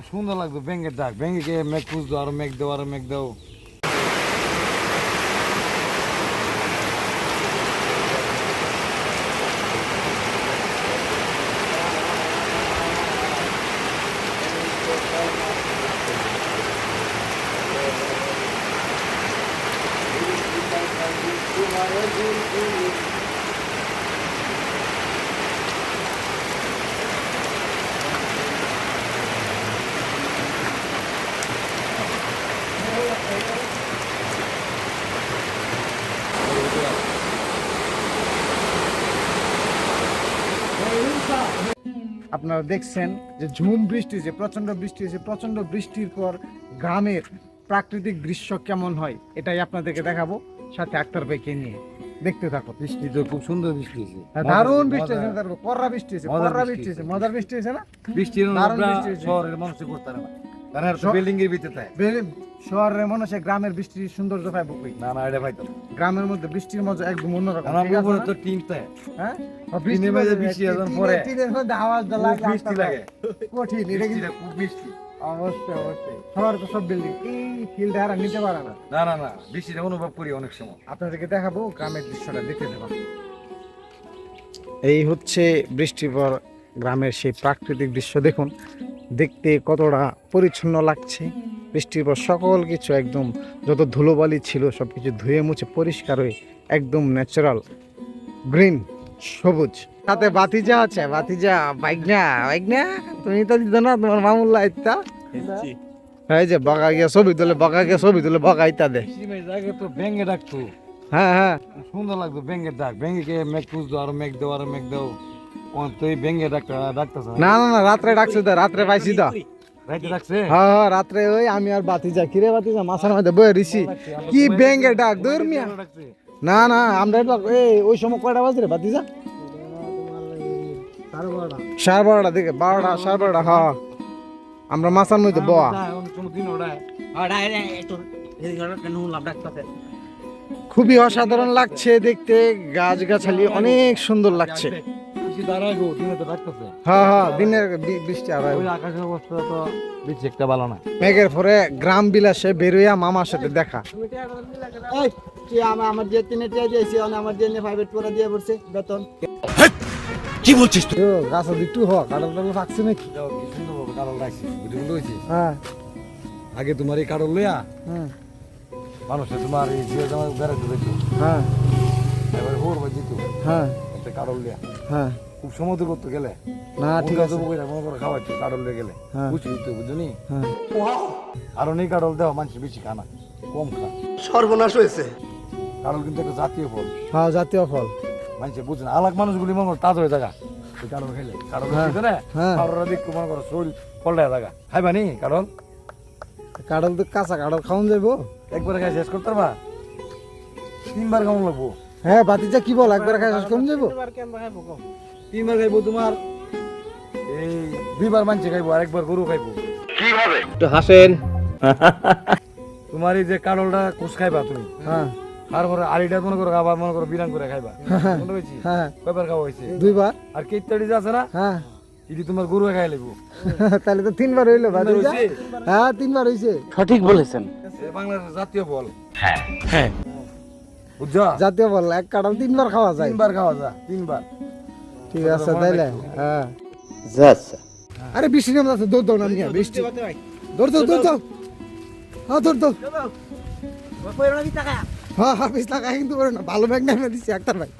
সুন্দর লাগতো ব্যাঙ্গের ডাক, ব্যাঙ্গে মেঘ পুষতো, আরো মেঘ দাও, আরো মেঘ দাও। আপনারা দেখছেন যে ঝুম বৃষ্টি হয়েছে, প্রচন্ড বৃষ্টি হয়েছে। প্রচন্ড বৃষ্টির পর গ্রামের প্রাকৃতিক দৃশ্য কেমন হয় এটাই আপনাদেরকে দেখাবো, সাথে আক্তার ভাইকে নিয়ে। দেখতে থাকো। বৃষ্টি তো খুব সুন্দর বৃষ্টি হয়েছে, দারুণ বৃষ্টি হয়েছে, কররা বৃষ্টি হয়েছে, কররা বৃষ্টি হয়েছে, মজার বৃষ্টি হয়েছে না? বৃষ্টি শহরের মানুষ করতে না, কারণ বিল্ডিং এর ভিতরে শহরের মানুষ গ্রামের বৃষ্টির সৌন্দর্য পাইব কই? না না, এটা পাইতো গ্রামের মধ্যে বৃষ্টির মজা একদম অন্যরকম। আমার তো টিনটা, হ্যাঁ, টিনের মধ্যে বৃষ্টি যখন পড়ে, টিনের মধ্যে আওয়াজ লাগে, বৃষ্টি লাগে, কঠিন। এটা কিন্তু খুব বৃষ্টি। অবশ্যই অবশ্যই, শহরে তো সব বিল্ডিং, এই ফিলটা আর নিতে পারে না। না না না, বৃষ্টিটা অনুভব করি অনেক সময়। আপনাদেরকে দেখাবো গ্রামের দৃশ্যটা, দেখতে দেবেন। এই হচ্ছে বৃষ্টির পর গ্রামের সেই প্রাকৃতিক দৃশ্য। দেখুন দেখতে কতটা পরিচ্ছন্ন লাগছে। বৃষ্টির পর সকল কিছু একদম, যত ধুলোবালি ছিল সব কিছু ধুয়ে মুছে পরিষ্কার হয়ে একদম ন্যাচারাল গ্রিন, সবুজ। সাথে বাতিজা আছে, বাতিজা বাইকনা বাইকনা, তুমি তো দিত না তোমার মামুল্লা ইত্যা। এই যে বগা গিয়া ছবি তুলে, বগা গিয়া ছবি তুলে, বগা ইত্যা দে। আগে তো ব্যাঙ্গে ডাকতো, হ্যাঁ হ্যাঁ, সুন্দর লাগতো ব্যাঙ্গের ডাক, ব্যাঙ্গে মেঘ পুষতো, আরো মেঘ দাও, আরো মেঘ দাও। তুই ব্যাঙ্গে ডাকতেছ না না না, রাত্রে ডাকছে তো, রাত্রে পাইছি তো। রাইতে ডাকছে? হ্যাঁ হ্যাঁ, রাত্রে ওই আমি আর বাতিজা, কিরে বাতিজা মাছের মধ্যে বয়ে রিসি, কি ব্যাঙ্গে ডাক দৌড় মিয়া। না না, আমরা এই ওই সময় কয়টা বাজে রে বাতিজা? 12:30 দিকে, 12টা 12:30। হ্যাঁ, আমরা মাছের মধ্যে বয়া। খুবই অসাধারণ লাগছে দেখতে, গাছ গাছালি অনেক সুন্দর লাগছে। হ্যাঁ হ্যাঁ, দিনের বৃষ্টি আর আকাশের অবস্থা তো বেশি একটা ভালো না। মেঘের পরে গ্রাম বিলাসে বেরোয়া মামার সাথে দেখা। আমার যে 3 টাকা দিয়েছি, আমার যে 5 টাকা দিয়ে পড়ছে বেতন। কি বলছিস তুই? গাছ একটু হ, কাঁঠাল টাল রাখছে নাকি? কারণ রাখছি, বুঝলি হয়েছে। হ্যাঁ আগে তোমার এই কারণ লইয়া হ্যাঁ মানুষে তোমার এই জিও জামা বেড়াতে দিত, হ্যাঁ এবার হোর বাজিত হ্যাঁ একটা কারণ লইয়া, হ্যাঁ। খুব সমুদ্র করতে গেলে না ঠিক আছে, মনে করে খাওয়াচ্ছি কারণ লইয়া গেলে, হ্যাঁ। বুঝলি তো, বুঝলি। হ্যাঁ কারণ এই কারণ দেওয়া মানুষ বেশি খানা, কম খা। সর্বনাশ হয়েছে। কারণ কিন্তু একটা জাতীয় ফল, হ্যাঁ জাতীয় ফল। মানুষে বুঝে না। আলাক মানুষগুলি মনে করো তাজা হয়ে থাকা, ওই কারণ খাইলে কারণ না, হ্যাঁ। কারোর দিক মনে করো শরীর পল্টায় থাকা, খাইবা নি কারণ? কাঁঠাল তো কাঁচা কাঁঠাল খাওয়ান যাবো, একবারে খাই শেষ করতে পারবা? 3বার খাওয়ান লাগবো। হ্যাঁ বাতিজা কি বল, একবার খাই শেষ কম যাবো? 3বার খাইবো তোমার, এই 2বার মানছে খাইবো, আর 1বার গরু খাইবো। কিভাবে? একটু হাসেন। তোমার এই যে কারলটা কোষ খাইবা তুমি, হ্যাঁ তারপরে আড়িটা মনে করো আবার মনে করো বিরান করে খাইবা, মনে হয়েছি? হ্যাঁ, কয়বার খাওয়া হয়েছে? 2বার। আর কেতড়ি যে আছে না, হ্যাঁ, এটি তোমার গরু খাই লাগবো। তাহলে তো 3বার হইলো বাতিজা। হয়েছে? হ্যাঁ 3বার হইছে। সঠিক বলেছেন। বাংলাদেশের জাতীয় ফল, হ্যাঁ, বুঝছো? জাতীয় ফল, এক কাঁঠাল 3বার খাওয়া যায়। 3বার খাওয়া যায়, 3বার। ঠিক আছে তাইলে, হ্যাঁ। আচ্ছা। আরে বৃষ্টি নামে আছে, দৌড় দৌড় নামিয়া বৃষ্টি, দৌড় দৌড় দৌড় দৌড়, হ্যাঁ দৌড় দৌড়। হ্যাঁ হ্যাঁ, 20 টাকা কিন্তু করে না, ভালো ব্যাগ নামে দিচ্ছি আক্তার ভাই।